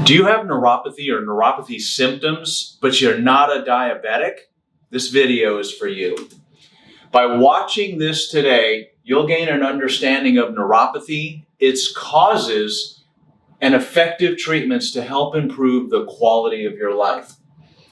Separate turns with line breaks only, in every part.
Do you have neuropathy or neuropathy symptoms, but you're not a diabetic? This video is for you. By watching this today, you'll gain an understanding of neuropathy, its causes, and effective treatments to help improve the quality of your life.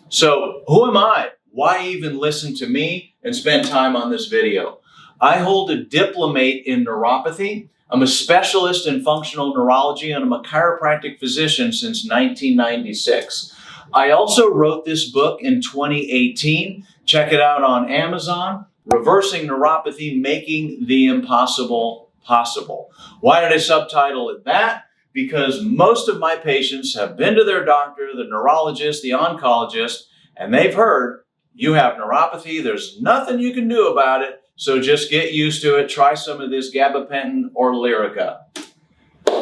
So, who am I? Why even listen to me and spend time on this video? I hold a diplomate in neuropathy. I'm a specialist in functional neurology, and I'm a chiropractic physician since 1996. I also wrote this book in 2018. Check it out on Amazon, Reversing Neuropathy, Making the Impossible Possible. Why did I subtitle it that? Because most of my patients have been to their doctor, the neurologist, the oncologist, and they've heard, you have neuropathy, there's nothing you can do about it, so just get used to it. Try some of this gabapentin or Lyrica.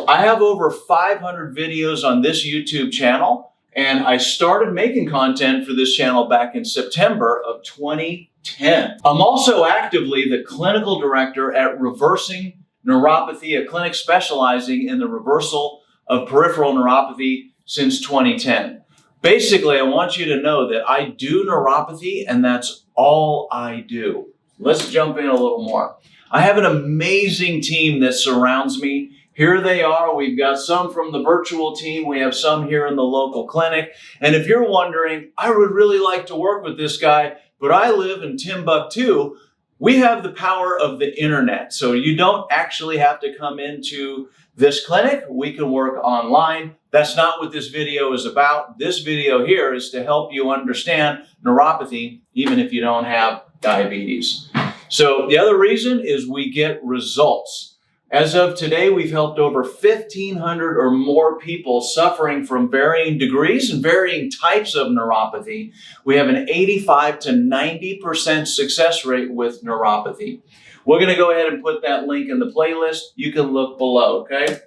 I have over 500 videos on this YouTube channel, and I started making content for this channel back in September of 2010. I'm also actively the clinical director at Reversing Neuropathy, a clinic specializing in the reversal of peripheral neuropathy since 2010. Basically, I want you to know that I do neuropathy, and that's all I do. Let's jump in a little more. I have an amazing team that surrounds me. Here they are. We've got some from the virtual team. We have some here in the local clinic. And if you're wondering, I would really like to work with this guy, but I live in Timbuktu, we have the power of the internet. So you don't actually have to come into this clinic. We can work online. That's not what this video is about. This video here is to help you understand neuropathy, even if you don't have diabetes. So the other reason is we get results. As of today, we've helped over 1,500 or more people suffering from varying degrees and varying types of neuropathy. We have an 85 to 90% success rate with neuropathy. We're going to go ahead and put that link in the playlist. You can look below, okay?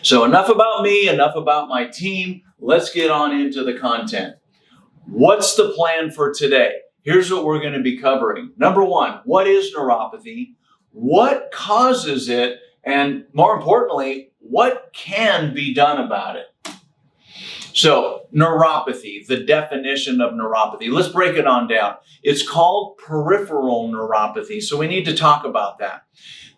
So enough about me, enough about my team. Let's get on into the content. What's the plan for today? Here's what we're going to be covering. Number one, what is neuropathy? What causes it? And more importantly, what can be done about it? So, neuropathy, the definition of neuropathy. Let's break it on down. It's called peripheral neuropathy, so we need to talk about that.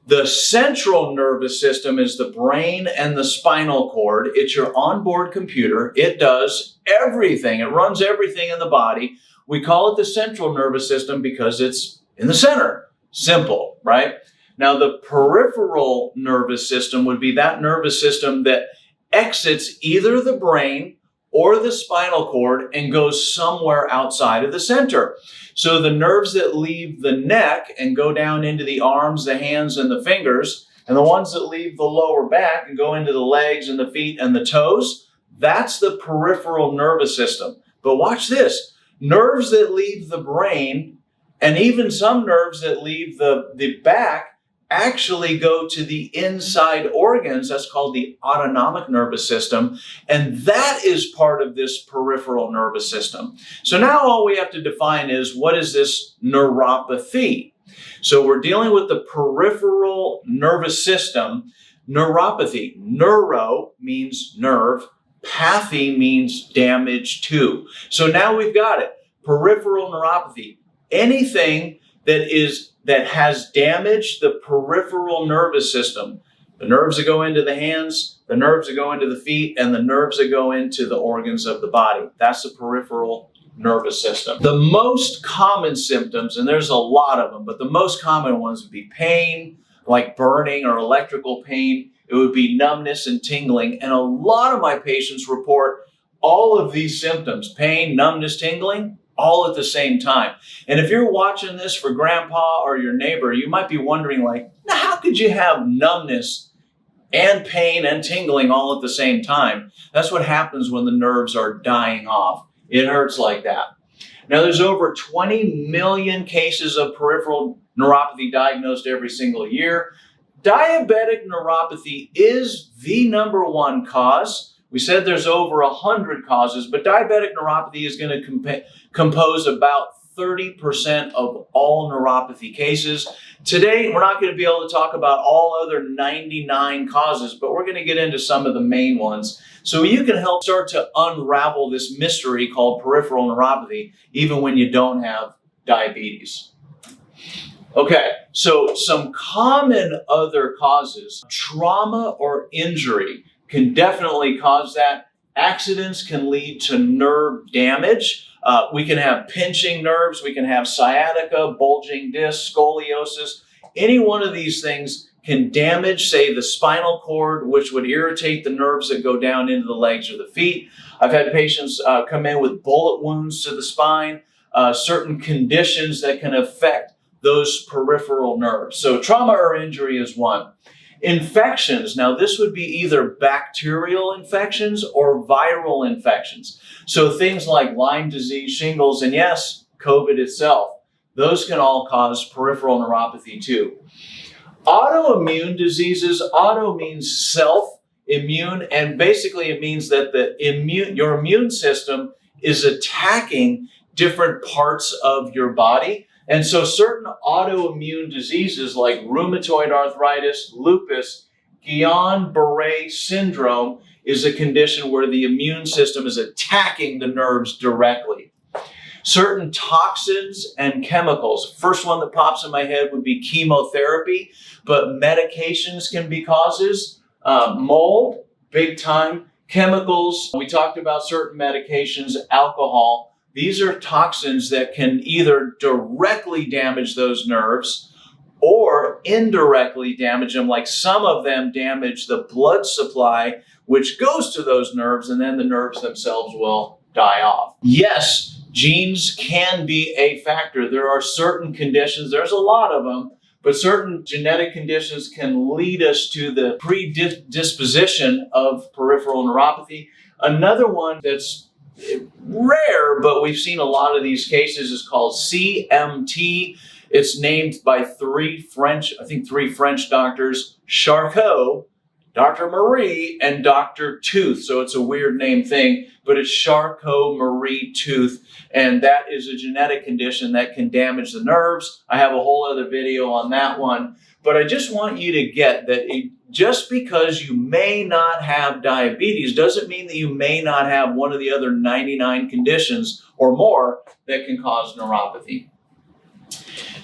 The central nervous system is the brain and the spinal cord. It's your onboard computer. It does everything. It runs everything in the body. We call it the central nervous system because it's in the center. Simple, right? Now, the peripheral nervous system would be that nervous system that exits either the brain or the spinal cord and goes somewhere outside of the center. So the nerves that leave the neck and go down into the arms, the hands, and the fingers, and the ones that leave the lower back and go into the legs and the feet and the toes, that's the peripheral nervous system. But watch this. Nerves that leave the brain and even some nerves that leave the back actually go to the inside organs. That's called the autonomic nervous system. And that is part of this peripheral nervous system. So now all we have to define is, what is this neuropathy? So we're dealing with the peripheral nervous system. Neuropathy. Neuro means nerve. Pathy means damage to. So now we've got it. Peripheral neuropathy. Anything that has damaged the peripheral nervous system. The nerves that go into the hands, the nerves that go into the feet, and the nerves that go into the organs of the body. That's the peripheral nervous system. The most common symptoms, and there's a lot of them, but the most common ones would be pain, like burning or electrical pain. It would be numbness and tingling. And a lot of my patients report all of these symptoms, pain, numbness, tingling, all at the same time. And if you're watching this for grandpa or your neighbor, you might be wondering, like, how could you have numbness and pain and tingling all at the same time? That's what happens when the nerves are dying off. It hurts like that. Now, there's over 20 million cases of peripheral neuropathy diagnosed every single year. Diabetic neuropathy is the number one cause. We said there's over 100 causes, but diabetic neuropathy is going to compose about 30% of all neuropathy cases. Today, we're not going to be able to talk about all other 99 causes, but we're going to get into some of the main ones so you can help start to unravel this mystery called peripheral neuropathy, even when you don't have diabetes. Okay, so some common other causes, trauma or injury can definitely cause that. Accidents can lead to nerve damage. We can have pinching nerves. We can have sciatica, bulging discs, scoliosis. Any one of these things can damage, say, the spinal cord, which would irritate the nerves that go down into the legs or the feet. I've had patients come in with bullet wounds to the spine, certain conditions that can affect those peripheral nerves. So trauma or injury is one. Infections, now this would be either bacterial infections or viral infections. So things like Lyme disease, shingles, and yes, COVID itself, those can all cause peripheral neuropathy too. Autoimmune diseases, auto means self, immune, and basically it means that your immune system is attacking different parts of your body. And so certain autoimmune diseases like rheumatoid arthritis, lupus, Guillain-Barré syndrome is a condition where the immune system is attacking the nerves directly. Certain toxins and chemicals. First one that pops in my head would be chemotherapy, but medications can be causes. Mold, big time. Chemicals, we talked about certain medications, alcohol. These are toxins that can either directly damage those nerves or indirectly damage them, like some of them damage the blood supply, which goes to those nerves, and then the nerves themselves will die off. Yes, genes can be a factor. There are certain conditions, there's a lot of them, but certain genetic conditions can lead us to the predisposition of peripheral neuropathy. Another one that's rare, but we've seen a lot of these cases, is called CMT. It's named by three French doctors, Charcot, Dr. Marie, and Dr. Tooth. So it's a weird name thing, but it's Charcot-Marie Tooth, and that is a genetic condition that can damage the nerves. I have a whole other video on that one, but I just want you to get that just because you may not have diabetes doesn't mean that you may not have one of the other 99 conditions or more that can cause neuropathy.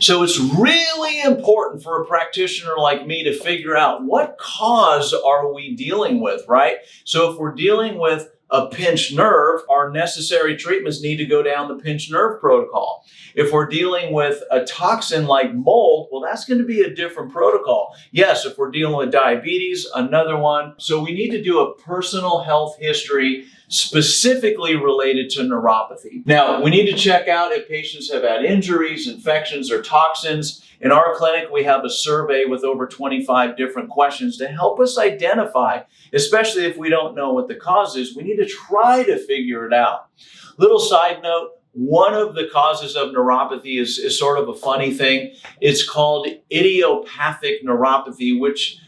So it's really important for a practitioner like me to figure out what cause are we dealing with, right? So if we're dealing with a pinched nerve, our necessary treatments need to go down the pinched nerve protocol. If we're dealing with a toxin like mold, well, that's going to be a different protocol. Yes, if we're dealing with diabetes, another one. So we need to do a personal health history specifically related to neuropathy. Now, we need to check out if patients have had injuries, infections, or toxins. In our clinic, we have a survey with over 25 different questions to help us identify, especially if we don't know what the cause is, we need to try to figure it out. Little side note, one of the causes of neuropathy is sort of a funny thing. It's called idiopathic neuropathy, which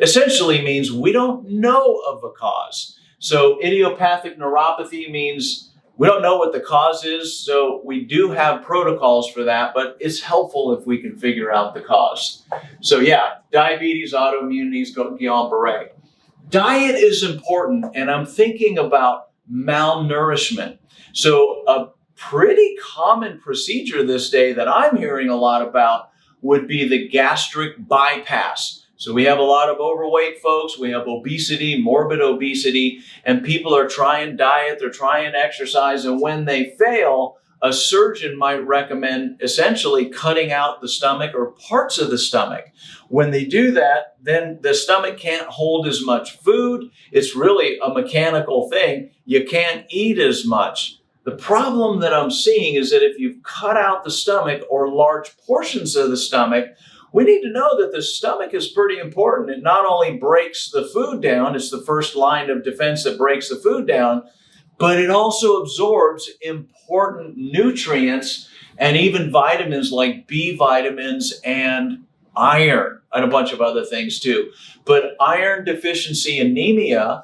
essentially means we don't know of a cause. So idiopathic neuropathy means we don't know what the cause is, so we do have protocols for that, but it's helpful if we can figure out the cause. So yeah, diabetes, autoimmunity, Guillain-Barré. Diet is important, and I'm thinking about malnourishment. So a pretty common procedure this day that I'm hearing a lot about would be the gastric bypass. So we have a lot of overweight folks, we have obesity, morbid obesity, and people are trying diet, they're trying exercise, and when they fail, a surgeon might recommend essentially cutting out the stomach or parts of the stomach. When they do that, then the stomach can't hold as much food. It's really a mechanical thing. You can't eat as much. The problem that I'm seeing is that if you've cut out the stomach or large portions of the stomach, we need to know that the stomach is pretty important. It not only breaks the food down, it's the first line of defense that breaks the food down, but it also absorbs important nutrients and even vitamins like B vitamins and iron and a bunch of other things too. But iron deficiency anemia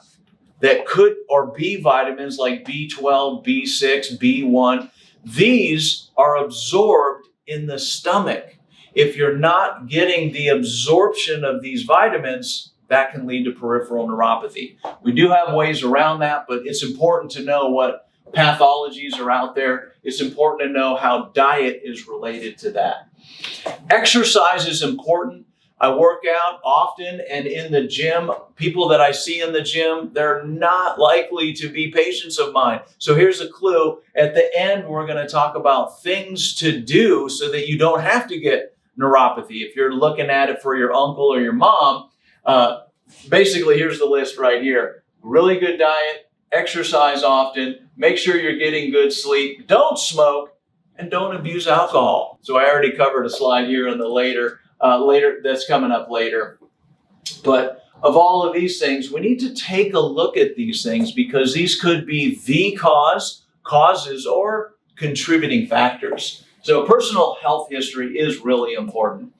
that could, or B vitamins like B12, B6, B1, These are absorbed in the stomach. If you're not getting the absorption of these vitamins, that can lead to peripheral neuropathy. We do have ways around that, but it's important to know what pathologies are out there. It's important to know how diet is related to that. Exercise is important. I work out often, and in the gym, people that I see in the gym, they're not likely to be patients of mine. So here's a clue. At the end, we're going to talk about things to do so that you don't have to get neuropathy. If you're looking at it for your uncle or your mom, basically here's the list right here. Really good diet, exercise often, make sure you're getting good sleep, don't smoke, and don't abuse alcohol. So I already covered a slide here in the later that's coming up later. But of all of these things, we need to take a look at these things because these could be the causes, or contributing factors. So personal health history is really important.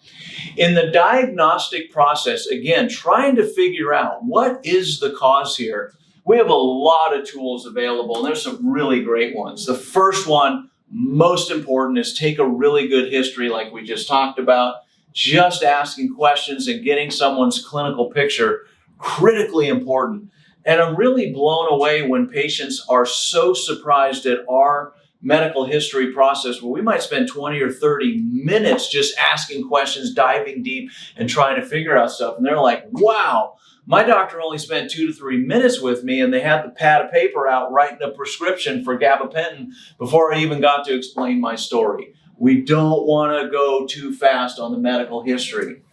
In the diagnostic process, again, trying to figure out what is the cause here, we have a lot of tools available, and there's some really great ones. The first one, most important, is take a really good history like we just talked about. Just asking questions and getting someone's clinical picture, critically important. And I'm really blown away when patients are so surprised at our medical history process where we might spend 20 or 30 minutes just asking questions, diving deep and trying to figure out stuff. And they're like, wow, my doctor only spent 2 to 3 minutes with me and they had the pad of paper out writing a prescription for gabapentin before I even got to explain my story. We don't want to go too fast on the medical history.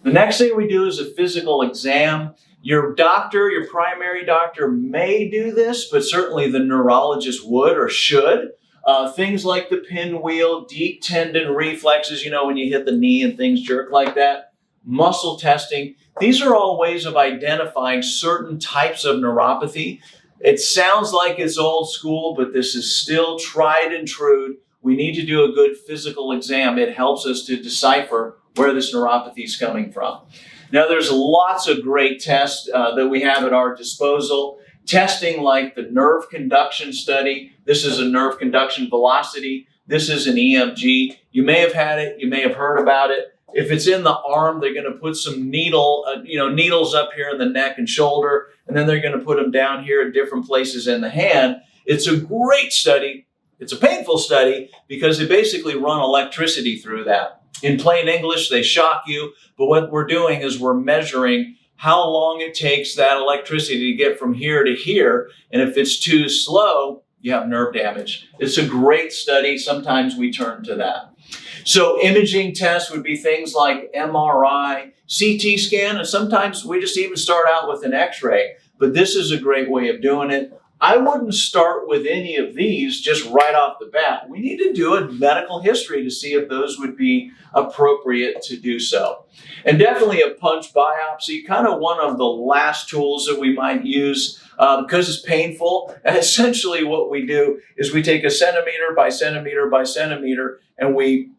The next thing we do is a physical exam. Your doctor, your primary doctor may do this, but certainly the neurologist would or should. Things like the pinwheel, deep tendon reflexes, when you hit the knee and things jerk like that, muscle testing. These are all ways of identifying certain types of neuropathy. It sounds like it's old school, but this is still tried and true. We need to do a good physical exam. It helps us to decipher where this neuropathy is coming from. Now, there's lots of great tests that we have at our disposal. Testing like the nerve conduction study. This is a nerve conduction velocity. This is an EMG. You may have had it. You may have heard about it. If it's in the arm, they're going to put some needles up here in the neck and shoulder, and then they're going to put them down here at different places in the hand. It's a great study. It's a painful study because they basically run electricity through that. In plain English, they shock you, but what we're doing is we're measuring how long it takes that electricity to get from here to here, and if it's too slow, you have nerve damage. It's a great study. Sometimes we turn to that. So imaging tests would be things like MRI, CT scan, and sometimes we just even start out with an X-ray, but this is a great way of doing it. I wouldn't start with any of these just right off the bat. We need to do a medical history to see if those would be appropriate to do so. And definitely a punch biopsy, kind of one of the last tools that we might use because it's painful. And essentially what we do is we take a centimeter by centimeter by centimeter and we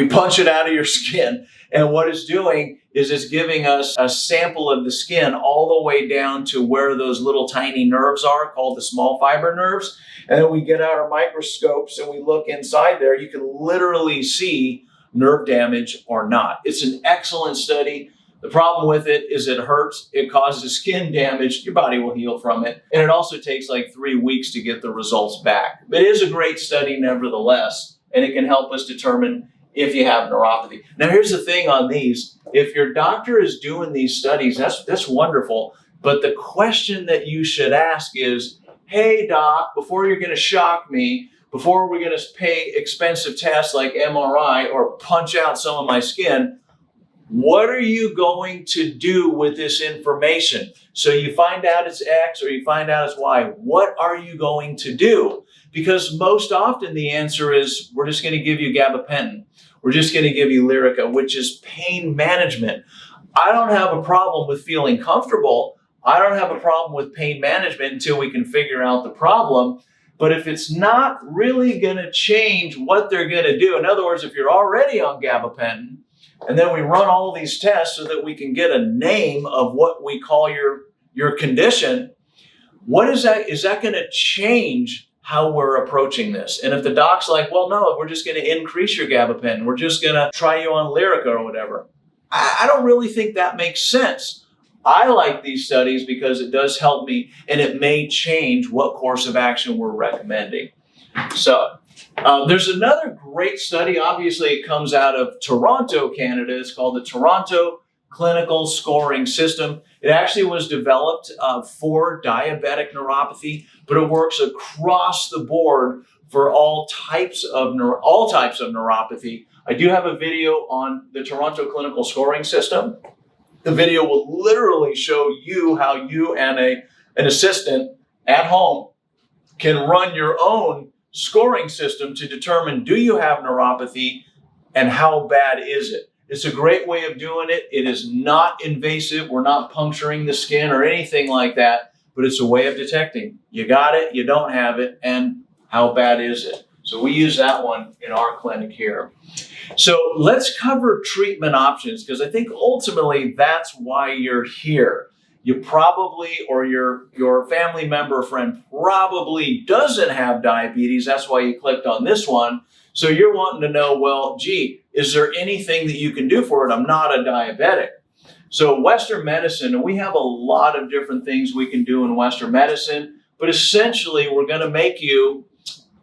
punch it out of your skin. And what it's doing is it's giving us a sample of the skin all the way down to where those little tiny nerves are called the small fiber nerves. And then we get out our microscopes and we look inside there. You can literally see nerve damage or not. It's an excellent study. The problem with it is it hurts. It causes skin damage. Your body will heal from it. And it also takes like 3 weeks to get the results back. But it is a great study nevertheless, and it can help us determine if you have neuropathy. Now, here's the thing on these. If your doctor is doing these studies, that's wonderful. But the question that you should ask is, hey, doc, before you're going to shock me, before we're going to pay expensive tests like MRI or punch out some of my skin, what are you going to do with this information? So you find out it's X or you find out it's Y. What are you going to do? Because most often the answer is, we're just going to give you gabapentin. We're just going to give you Lyrica, which is pain management. I don't have a problem with feeling comfortable. I don't have a problem with pain management until we can figure out the problem. But if it's not really going to change what they're going to do, in other words, if you're already on gabapentin, and then we run all these tests so that we can get a name of what we call your condition, what is that? Is that going to change how we're approaching this. And if the doc's like, well, no, we're just going to increase your gabapentin, we're just going to try you on Lyrica or whatever, I don't really think that makes sense. I like these studies because it does help me, and it may change what course of action we're recommending. So there's another great study. Obviously, it comes out of Toronto, Canada. It's called the Toronto Clinical Scoring System. It actually was developed for diabetic neuropathy, but it works across the board for all types of neuropathy. I do have a video on the Toronto Clinical Scoring System. The video will literally show you how you and an assistant at home can run your own scoring system to determine, do you have neuropathy and how bad is it? It's a great way of doing it. It is not invasive. We're not puncturing the skin or anything like that, but it's a way of detecting. You got it, you don't have it, and how bad is it? So we use that one in our clinic here. So let's cover treatment options, because I think ultimately that's why you're here. You probably, or your family member or friend probably doesn't have diabetes. That's why you clicked on this one. So you're wanting to know, well, gee, is there anything that you can do for it? I'm not a diabetic. So Western medicine, and we have a lot of different things we can do in Western medicine, but essentially we're going to make you,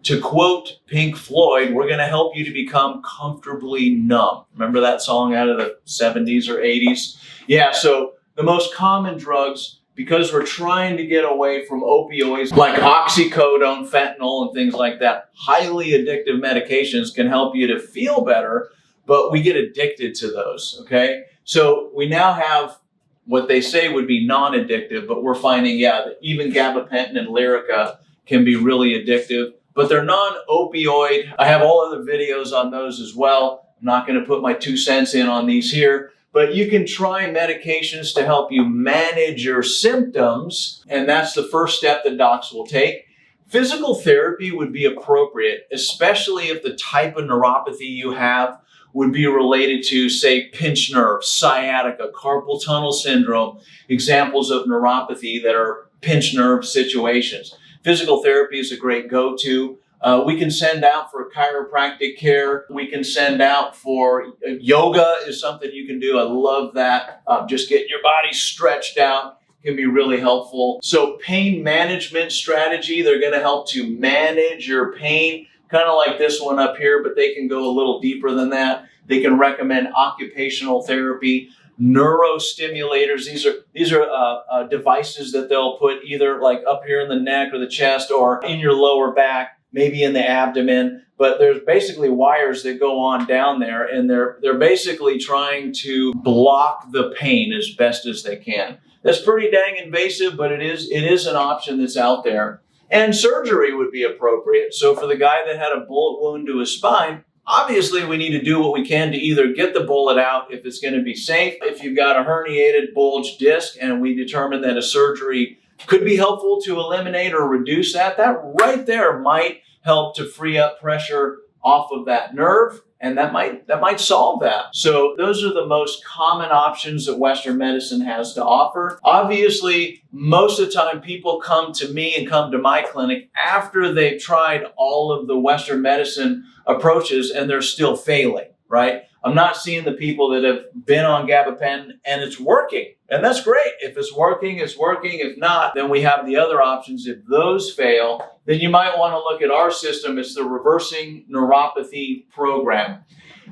to quote Pink Floyd, we're going to help you to become comfortably numb. Remember that song out of the 70s or 80s? Yeah, so the most common drugs, because we're trying to get away from opioids like oxycodone, fentanyl, and things like that, highly addictive medications can help you to feel better, but we get addicted to those, okay? So we now have what they say would be non-addictive, but we're finding, that even gabapentin and Lyrica can be really addictive, but they're non-opioid. I have all other videos on those as well. I'm not going to put my 2 cents in on these here, but you can try medications to help you manage your symptoms, and that's the first step that docs will take. Physical therapy would be appropriate, especially if the type of neuropathy you have would be related to, say, pinched nerve, sciatica, carpal tunnel syndrome, examples of neuropathy that are pinched nerve situations. Physical therapy is a great go-to. We can send out for chiropractic care. We can send out for yoga is something you can do. I love that. Just getting your body stretched out can be really helpful. So pain management strategy, they're going to help to manage your pain, kind of like this one up here, but they can go a little deeper than that. They can recommend occupational therapy. Neurostimulators, these are devices that they'll put either like up here in the neck or the chest or in your lower back, maybe in the abdomen, but there's basically wires that go on down there, and they're basically trying to block the pain as best as they can. That's pretty dang invasive, but it is an option that's out there. And surgery would be appropriate. So for the guy that had a bullet wound to his spine, obviously, we need to do what we can to either get the bullet out if it's going to be safe. If you've got a herniated bulge disc and we determine that a surgery could be helpful to eliminate or reduce that, that right there might help to free up pressure off of that nerve, and that might solve that. So those are the most common options that Western medicine has to offer. Obviously, most of the time people come to me and come to my clinic after they've tried all of the Western medicine approaches and they're still failing, right? I'm not seeing the people that have been on gabapentin and it's working. And that's great. If it's working, it's working. If not, then we have the other options. If those fail, then you might want to look at our system. It's the Reversing Neuropathy program.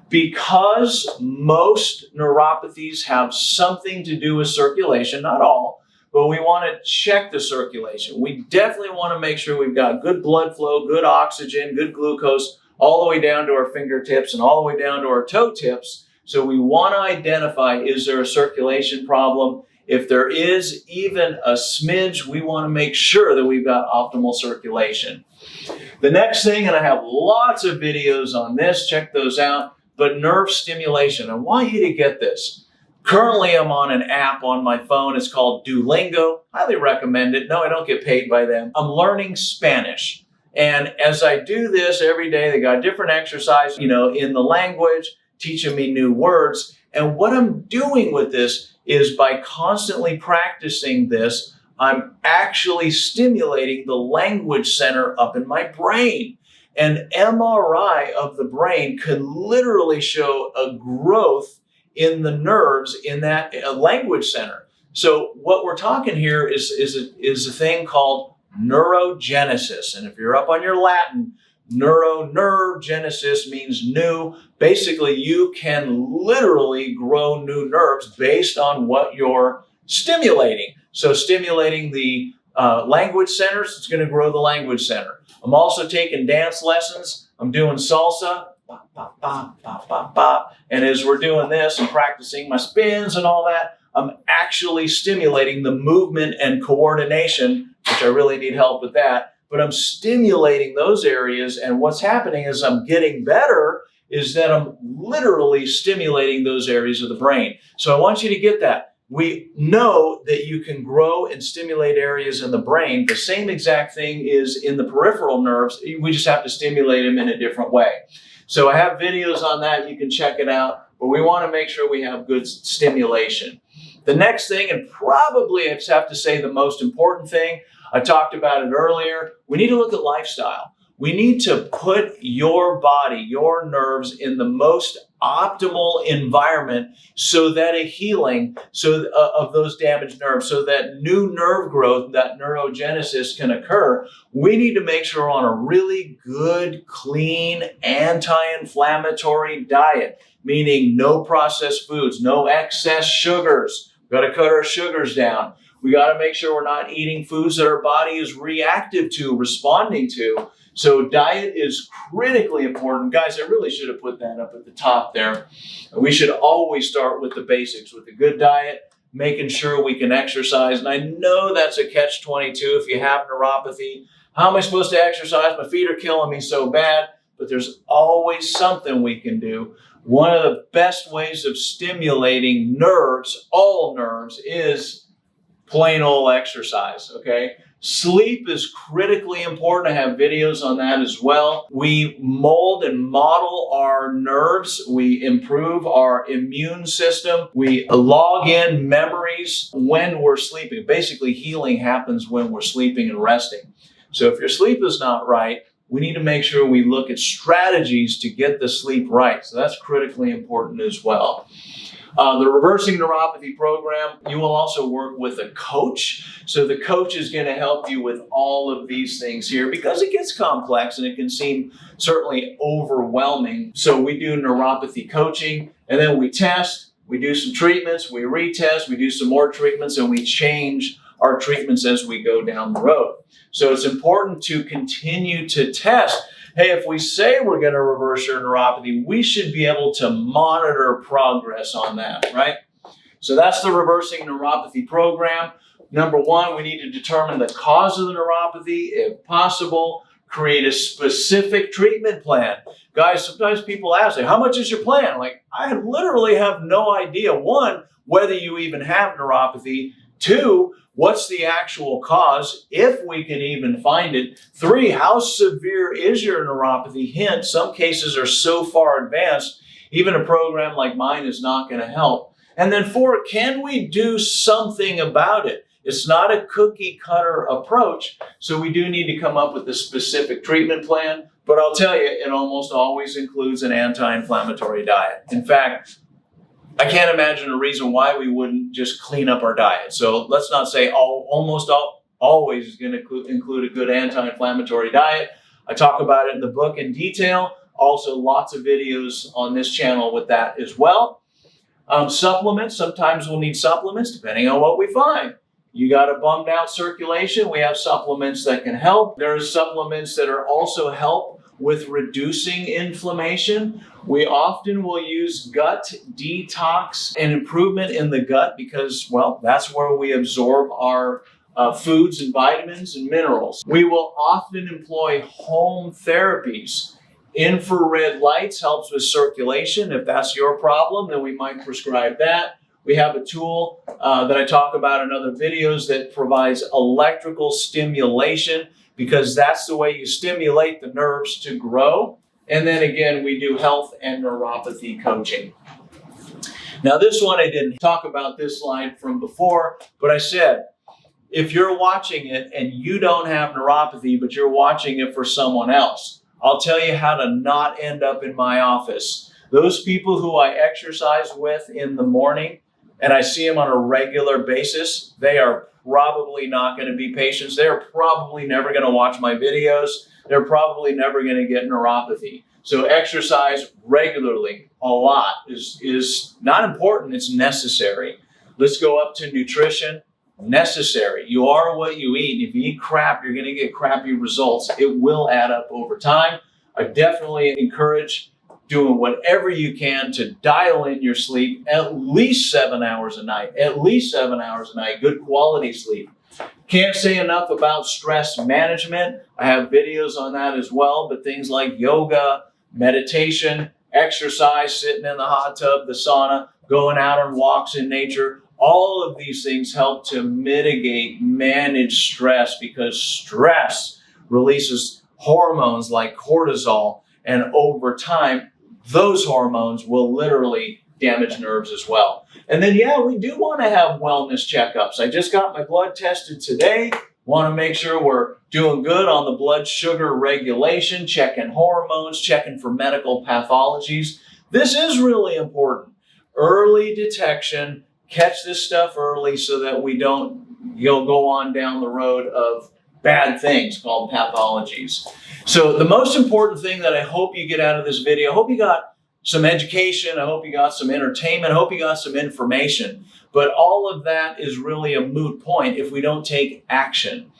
Because most neuropathies have something to do with circulation, not all, but we want to check the circulation. We definitely want to make sure we've got good blood flow, good oxygen, good glucose, all the way down to our fingertips and all the way down to our toe tips. So we want to identify, is there a circulation problem? If there is even a smidge, we want to make sure that we've got optimal circulation. The next thing, and I have lots of videos on this, check those out, but nerve stimulation. I want you to get this. Currently, I'm on an app on my phone. It's called Duolingo. Highly recommend it. No, I don't get paid by them. I'm learning Spanish. And as I do this every day, they got different exercises, in the language, teaching me new words. And what I'm doing with this is by constantly practicing this, I'm actually stimulating the language center up in my brain. An MRI of the brain can literally show a growth in the nerves in that language center. So what we're talking here is a thing called neurogenesis. And if you're up on your Latin, nerve, genesis means new. Basically, you can literally grow new nerves based on what you're stimulating. So stimulating the language centers, it's going to grow the language center. I'm also taking dance lessons. I'm doing salsa. Ba, ba, ba, ba, ba, ba. And as we're doing this and practicing my spins and all that, I'm actually stimulating the movement and coordination, which I really need help with that. But I'm stimulating those areas, and what's happening is I'm getting better is that I'm literally stimulating those areas of the brain. So I want you to get that. We know that you can grow and stimulate areas in the brain. The same exact thing is in the peripheral nerves. We just have to stimulate them in a different way. So I have videos on that. You can check it out. But we want to make sure we have good stimulation. The next thing, and probably I just have to say the most important thing, I talked about it earlier, we need to look at lifestyle. We need to put your body, your nerves in the most optimal environment so that a healing of those damaged nerves, so that new nerve growth, that neurogenesis can occur. We need to make sure we're on a really good, clean, anti-inflammatory diet, meaning no processed foods, no excess sugars. We've got to cut our sugars down. We got to make sure we're not eating foods that our body is reactive to, responding to. So diet is critically important. Guys, I really should have put that up at the top there. We should always start with the basics, with a good diet, making sure we can exercise. And I know that's a catch-22 if you have neuropathy. How am I supposed to exercise? My feet are killing me so bad. But there's always something we can do. One of the best ways of stimulating nerves, all nerves, is plain old exercise, okay? Sleep is critically important. I have videos on that as well. We mold and model our nerves. We improve our immune system. We log in memories when we're sleeping. Basically, healing happens when we're sleeping and resting. So if your sleep is not right, we need to make sure we look at strategies to get the sleep right. So that's critically important as well. The Reversing Neuropathy program, you will also work with a coach. So the coach is going to help you with all of these things here because it gets complex and it can seem certainly overwhelming. So we do neuropathy coaching, and then we test, we do some treatments, we retest, we do some more treatments, and we change our treatments as we go down the road. So it's important to continue to test. Hey, if we say we're going to reverse your neuropathy, we should be able to monitor progress on that, right? So that's the Reversing Neuropathy program. Number one, we need to determine the cause of the neuropathy. If possible, create a specific treatment plan. Guys, sometimes people ask, how much is your plan? Like, I literally have no idea. One, whether you even have neuropathy. Two, what's the actual cause, if we can even find it? Three, how severe is your neuropathy? Hint, some cases are so far advanced, even a program like mine is not going to help. And then four, can we do something about it? It's not a cookie cutter approach, so we do need to come up with a specific treatment plan. But I'll tell you, it almost always includes an anti-inflammatory diet. In fact, I can't imagine a reason why we wouldn't just clean up our diet. So let's not say almost always is going to include a good anti-inflammatory diet. I talk about it in the book in detail. Also, lots of videos on this channel with that as well. Supplements, sometimes we'll need supplements depending on what we find. You got a bummed out circulation, we have supplements that can help. There's supplements that are also help with reducing inflammation. We often will use gut detox and improvement in the gut because, well, that's where we absorb our foods and vitamins and minerals. We will often employ home therapies. Infrared lights helps with circulation. If that's your problem, then we might prescribe that. We have a tool that I talk about in other videos that provides electrical stimulation, because that's the way you stimulate the nerves to grow. And then again, we do health and neuropathy coaching. Now this one, I didn't talk about this slide from before, but I said, if you're watching it and you don't have neuropathy, but you're watching it for someone else, I'll tell you how to not end up in my office. Those people who I exercise with in the morning and I see them on a regular basis, they are probably not going to be patients. They're probably never going to watch my videos. They're probably never going to get neuropathy. So exercise regularly a lot is not important, it's necessary. Let's go up to nutrition. Necessary. You are what you eat. If you eat crap, you're going to get crappy results. It will add up over time. I definitely encourage doing whatever you can to dial in your sleep, at least 7 hours a night, good quality sleep. Can't say enough about stress management. I have videos on that as well, but things like yoga, meditation, exercise, sitting in the hot tub, the sauna, going out on walks in nature, all of these things help to manage stress, because stress releases hormones like cortisol, and over time, those hormones will literally damage nerves as well. And then, we do want to have wellness checkups. I just got my blood tested today. Want to make sure we're doing good on the blood sugar regulation, checking hormones, checking for medical pathologies. This is really important. Early detection, catch this stuff early so that we don't go on down the road of bad things called pathologies. So the most important thing that I hope you get out of this video, I hope you got some education, I hope you got some entertainment, I hope you got some information. But all of that is really a moot point if we don't take action.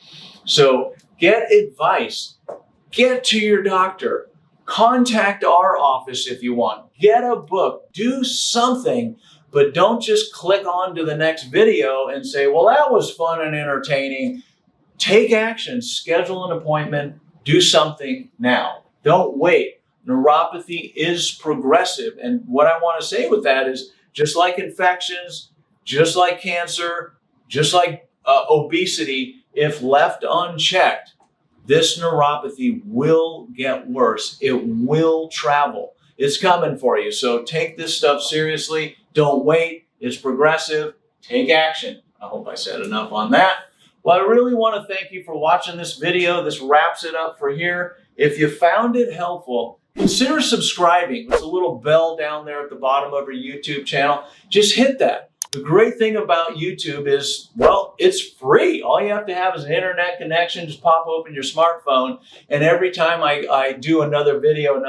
So get advice, get to your doctor, contact our office if you want, get a book, do something, but don't just click on to the next video and say, well, that was fun and entertaining. Take action, schedule an appointment, do something now. Don't wait. Neuropathy is progressive. And what I want to say with that is, just like infections, just like cancer, just like obesity, if left unchecked, this neuropathy will get worse. It will travel. It's coming for you. So take this stuff seriously. Don't wait. It's progressive. Take action. I hope I said enough on that. Well, I really want to thank you for watching this video. This wraps it up for here. If you found it helpful, consider subscribing. There's a little bell down there at the bottom of our YouTube channel. Just hit that. The great thing about YouTube is, well, it's free. All you have to have is an internet connection. Just pop open your smartphone, and every time I do another video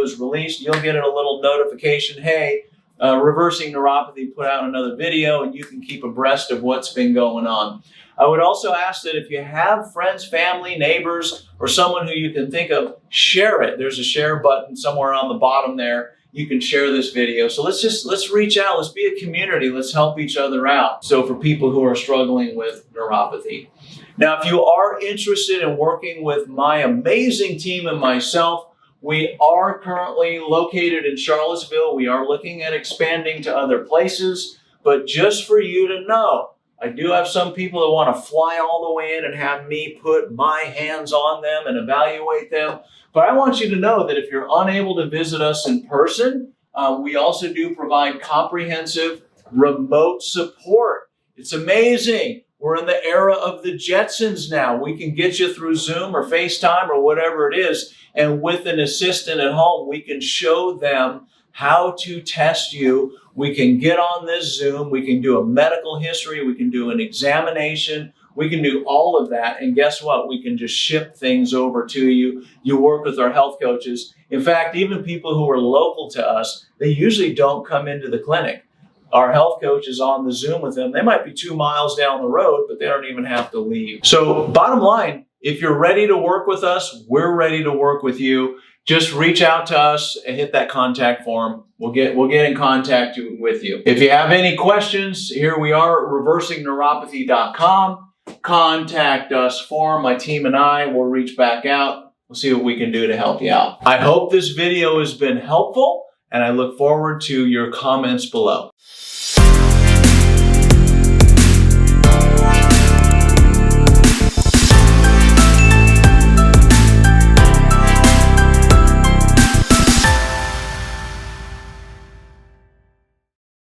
is released, you'll get a little notification, hey, Reversing Neuropathy put out another video, and you can keep abreast of what's been going on. I would also ask that if you have friends, family, neighbors, or someone who you can think of, share it. There's a share button somewhere on the bottom there. You can share this video. So let's reach out. Let's be a community. Let's help each other out. So for people who are struggling with neuropathy. Now, if you are interested in working with my amazing team and myself, we are currently located in Charlottesville. We are looking at expanding to other places, but just for you to know, I do have some people that want to fly all the way in and have me put my hands on them and evaluate them. But I want you to know that if you're unable to visit us in person, we also do provide comprehensive remote support. It's amazing. We're in the era of the Jetsons now. We can get you through Zoom or FaceTime or whatever it is. And with an assistant at home, we can show them how to test you. We can get on this Zoom. We can do a medical history. We can do an examination. We can do all of that. And guess what? We can just ship things over to you. You work with our health coaches. In fact, even people who are local to us, they usually don't come into the clinic. Our health coach is on the Zoom with them. They might be 2 miles down the road, but they don't even have to leave. So bottom line, if you're ready to work with us, we're ready to work with you. Just reach out to us and hit that contact form. We'll get in contact with you. If you have any questions, here we are at reversingneuropathy.com. Contact us form. My team and I will reach back out. We'll see what we can do to help you out. I hope this video has been helpful, and I look forward to your comments below.